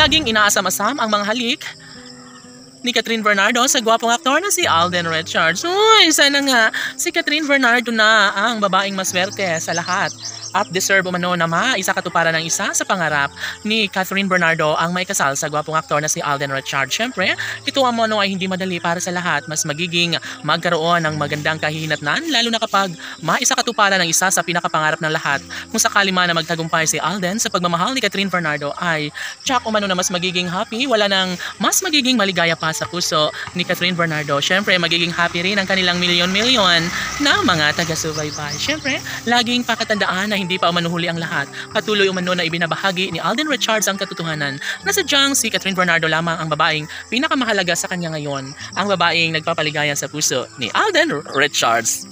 laging inaasam-asam ang mga halik ni Catherine Bernardo sa gwapong aktor na si Alden Richards. Uy, sana nga si Catherine Bernardo na ang babaeng maswerte sa lahat. At deserve umano na isa katuparan ng isa sa pangarap ni Catherine Bernardo ang may kasal sa gwapong aktor na si Alden Richards. Siyempre, ito umano ay hindi madali para sa lahat. Mas magiging magkaroon ng magandang kahihinatnan lalo na kapag maisa katuparan ng isa sa pinakapangarap ng lahat. Kung sakali man na magtagumpay si Alden sa pagmamahal ni Catherine Bernardo ay tsak umano na mas magiging happy, wala nang mas magiging maligaya pa sa puso ni Catherine Bernardo. Siyempre, magiging happy rin ang kanilang milyon-milyon na mga taga-subaybay. Siyempre, laging pakatandaan na hindi pa umanuhuli ang lahat. Patuloy umano na ibinabahagi ni Alden Richards ang katotohanan na sadyang si Catherine Bernardo lamang ang babaeng pinakamahalaga sa kanya ngayon. Ang babaeng nagpapaligayan sa puso ni Alden Richards.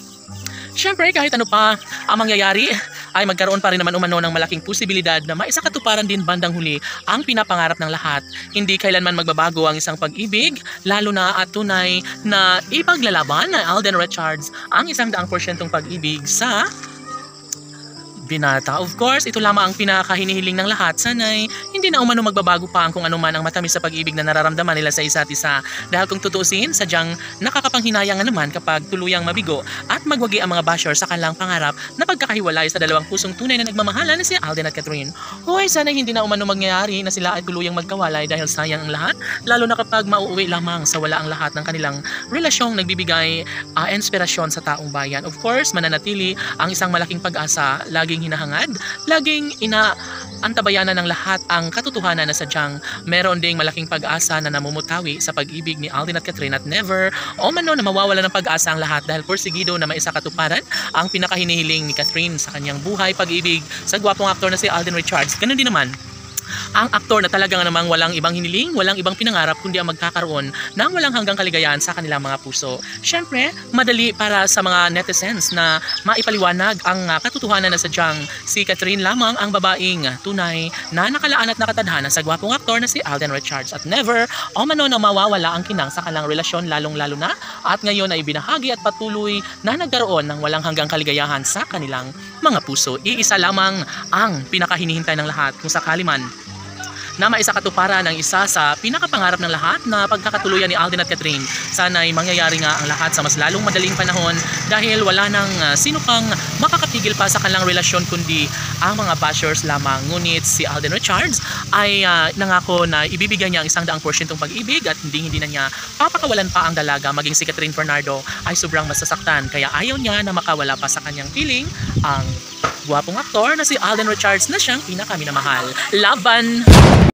Siyempre, kahit ano pa ang mangyayari, ay magkaroon pa rin naman umano ng malaking posibilidad na maisakatuparan din bandang huli ang pinapangarap ng lahat. Hindi kailanman magbabago ang isang pag-ibig, lalo na at tunay na ipaglalaban ng Alden Richards ang 100% pag-ibig sa binata. Of course, ito lamang ang pinakahinihiling ng lahat. Sana'y hindi na umano magbabago pa ang kung ano man ang matamis sa pag-ibig na nararamdaman nila sa isa't isa. Dahil kung tutuusin, sadyang nakakapanghinayang naman kapag tuluyang mabigo at magwagi ang mga basher sa kanilang pangarap na pagkakahiwalay sa dalawang pusong tunay na nagmamahalan na si Alden at Catherine. Hoy, sana'y hindi na umano mangyayari na sila ay tuluyang magkawalay dahil sayang ang lahat, lalo na kapag mauuwi lamang sa wala ang lahat ng kanilang relasyong nagbibigay inspirasyon sa taong bayan. Of course, mananatili ang isang malaking pag-asa, laging hinahangad, laging antabayanan ng lahat ang katotohanan na sadyang meron ding malaking pag-asa na namumutawi sa pag-ibig ni Alden at Catherine at never o mano na mawawala ng pag-asa ang lahat dahil porsigido na maisa katuparan ang pinakahinihiling ni Catherine sa kanyang buhay pag-ibig sa gwapong aktor na si Alden Richards. Ganun din naman ang aktor na talagang namang walang ibang hiniling, walang ibang pinangarap kundi ang magkakaroon ng walang hanggang kaligayahan sa kanilang mga puso. Siyempre, madali para sa mga netizens na maipaliwanag ang katotohanan na sadyang si Catherine lamang ang babaeng tunay na nakalaan at nakatadhana sa gwapong aktor na si Alden Richards at never o mano na mawawala ang kinang sa kanilang relasyon lalong-lalo na at ngayon ay binahagi at patuloy na nagkaroon ng walang hanggang kaligayahan sa kanilang mga puso. Iisa lamang ang pinakahinihintay ng lahat kung sakali man na maisakatuparan ang isa sa pinakapangarap ng lahat na pagkakatuluyan ni Alden at Catherine. Sana'y mangyayari nga ang lahat sa mas lalong madaling panahon dahil wala nang sino pang makakapigil pa sa kanilang relasyon kundi ang mga bashers lamang. Ngunit si Alden Richards ay nangako na ibibigay niya ang 100% pag-ibig at hindi na niya papakawalan pa ang dalaga. Maging si Catherine Bernardo ay sobrang masasaktan kaya ayaw niya na makawala pa sa kanyang feeling ang gwapong aktor na si Alden Richards na siyang pinakaminamahal. Laban!